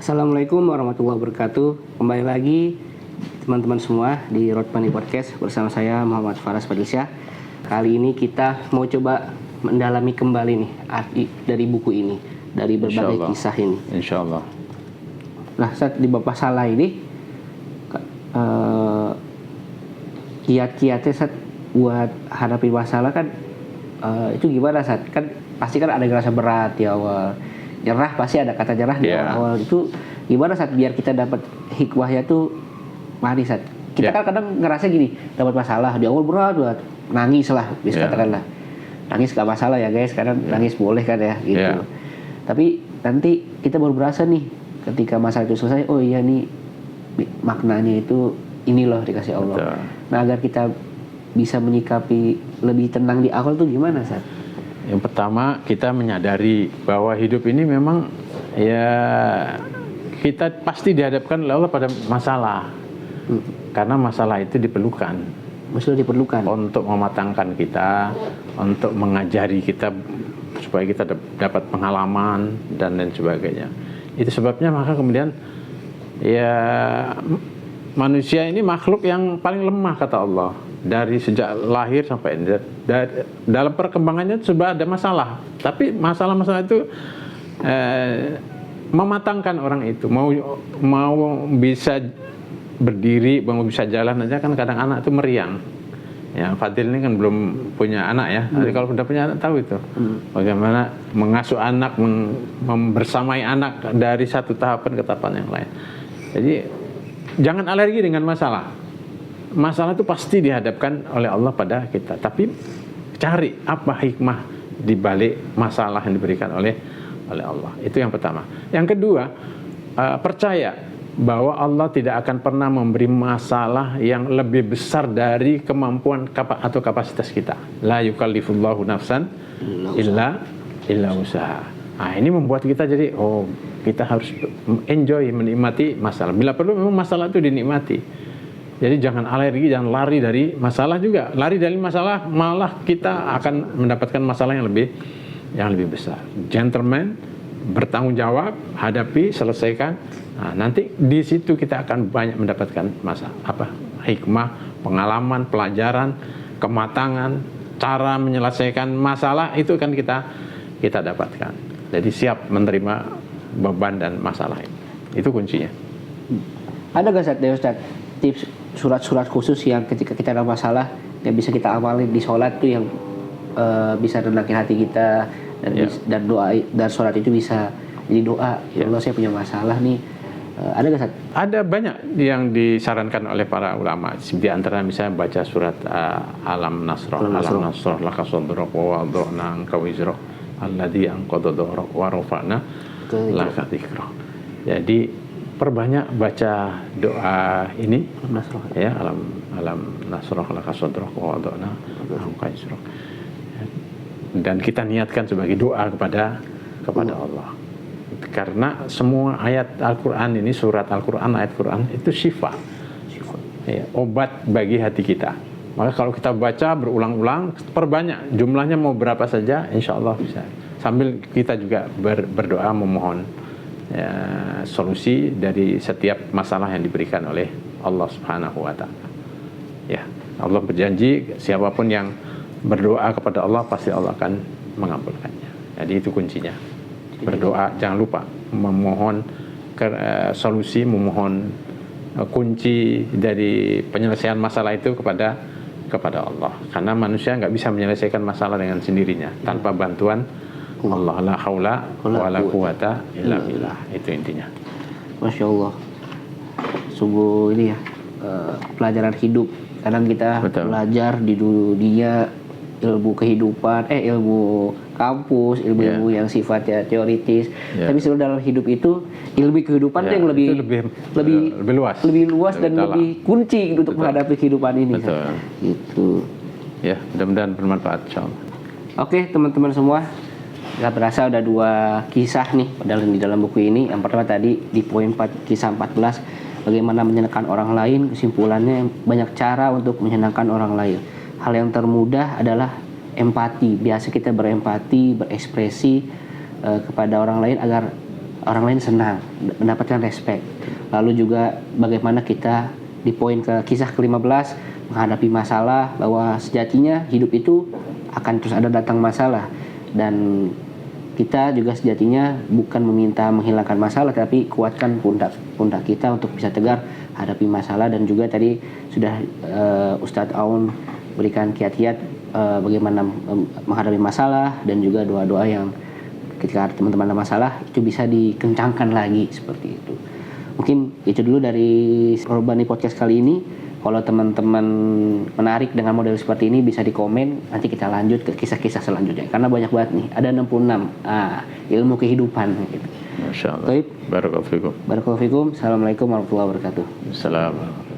Assalamualaikum warahmatullahi wabarakatuh. Kembali lagi teman-teman semua di Road Money Podcast bersama saya Muhammad Faras Fadilsyah. Kali ini kita mau coba mendalami kembali nih arti dari buku ini, dari berbagai kisah ini. Insyaallah. Nah, saat di bab masalah ini kiat-kiatnya saat buat hadapi masalah kan itu gimana saat kan pasti kan ada rasa berat di awal. Nyerah pasti ada kata nyerah di awal. Itu gimana saat biar kita dapat hikmahnya tuh manis saat. Kita kan kadang ngerasa gini, dapat masalah di awal berat banget, nangis lah, bisa katakanlah. Nangis gak masalah ya guys, kadang nangis boleh kan ya gitu. Tapi nanti kita baru berasa nih ketika masalah itu selesai, oh iya nih maknanya itu ini loh dikasih Allah. Betul. Nah, agar kita bisa menyikapi lebih tenang di awal tuh gimana saat? Yang pertama, kita menyadari bahwa hidup ini memang ya kita pasti dihadapkan oleh Allah pada masalah. Karena masalah itu diperlukan. Masalah diperlukan untuk mematangkan kita, untuk mengajari kita supaya kita dapat pengalaman dan lain sebagainya. Itu sebabnya maka kemudian ya manusia ini makhluk yang paling lemah kata Allah. Dari sejak lahir sampai dalam perkembangannya sudah ada masalah, tapi masalah-masalah itu mematangkan orang itu mau bisa berdiri, mau bisa jalan aja kan kadang anak itu meriang. Ya, Fadil ini kan belum punya anak ya. Jadi kalau sudah punya anak tahu itu bagaimana mengasuh anak, membersamai anak dari satu tahapan ke tahapan yang lain. Jadi jangan alergi dengan masalah. Masalah itu pasti dihadapkan oleh Allah pada kita. Tapi cari apa hikmah di balik masalah yang diberikan oleh Allah. Itu yang pertama. Yang kedua, percaya bahwa Allah tidak akan pernah memberi masalah yang lebih besar dari kemampuan atau kapasitas kita. La yukallifullahu nafsan illa usaha. Nah, ini membuat kita jadi kita harus enjoy, menikmati masalah. Bila perlu memang masalah itu dinikmati. Jadi jangan alergi, jangan lari dari masalah juga. Lari dari masalah malah kita akan mendapatkan masalah yang lebih besar. Gentleman, bertanggung jawab, hadapi, selesaikan. Nah, nanti di situ kita akan banyak mendapatkan hikmah, pengalaman, pelajaran, kematangan, cara menyelesaikan masalah itu kan kita dapatkan. Jadi siap menerima beban dan masalah itu kuncinya. Ada gak Ustaz tips surat-surat khusus yang ketika kita ada masalah yang bisa kita amalin di sholat tuh yang bisa nenangin hati kita dan doa dan sholat itu bisa jadi doa. Ya Allah, saya punya masalah nih. Ada gak Ustaz? Ada banyak yang disarankan oleh para ulama. Di antara misalnya baca surat Alam Nasrah laka sadrak wa wada'na anka wizrak alladzi anqadha dhahrak wa rafa'na laka dzikrak. Jadi perbanyak baca doa ini ya, alam nasrah laka sadrak wa wada'na anka wizrak. Dan kita niatkan sebagai doa kepada Allah. Karena semua ayat Al-Quran ini, surat Al-Quran, ayat Quran itu syifa. Ya, obat bagi hati kita. Maka kalau kita baca berulang-ulang, perbanyak jumlahnya mau berapa saja, insya Allah bisa. Sambil kita juga berdoa memohon solusi dari setiap masalah yang diberikan oleh Allah Subhanahu Wa Taala. Ya, Allah berjanji siapapun yang berdoa kepada Allah pasti Allah akan mengabulkannya. Jadi itu kuncinya. Berdoa, jangan lupa memohon solusi, memohon kunci dari penyelesaian masalah itu kepada Allah. Karena manusia nggak bisa menyelesaikan masalah dengan sendirinya tanpa bantuan Allah. La haula wala quwata illa billah. Itu intinya. Masya Allah. Sungguh ini ya pelajaran hidup. Kadang kita belajar di dunia ilmu kehidupan, ilmu kampus, ilmu yang sifatnya teoritis. Tapi sebenarnya dalam hidup itu ilmu kehidupan yang lebih luas dan dalam. Lebih kunci untuk menghadapi kehidupan ini. Gitu. Ya, mudah-mudahan bermanfaat insyaallah. Oke, teman-teman semua, nggak terasa udah 2 kisah nih di dalam buku ini. Yang pertama tadi di poin 4, kisah 14, bagaimana menyenangkan orang lain. Kesimpulannya banyak cara untuk menyenangkan orang lain. Hal yang termudah adalah empati. Biasa kita berempati, berekspresi kepada orang lain agar orang lain senang, mendapatkan respect. Lalu juga bagaimana kita di poin ke kisah ke-15 menghadapi masalah, bahwa sejatinya hidup itu akan terus ada datang masalah, dan kita juga sejatinya bukan meminta menghilangkan masalah, tapi kuatkan pundak kita untuk bisa tegar hadapi masalah. Dan juga tadi sudah Ustadz Aun berikan kiat-kiat bagaimana menghadapi masalah, dan juga doa-doa yang ketika teman-teman ada masalah itu bisa dikencangkan lagi seperti itu. Mungkin itu dulu dari Robbani Podcast kali ini. Kalau teman-teman menarik dengan model seperti ini bisa di komen, nanti kita lanjut ke kisah-kisah selanjutnya. Karena banyak banget nih, ada 66 ilmu kehidupan gitu. Masya Allah. Barakallahu fikum. Barakallahu fikum. Assalamualaikum warahmatullahi wabarakatuh. Assalamualaikum.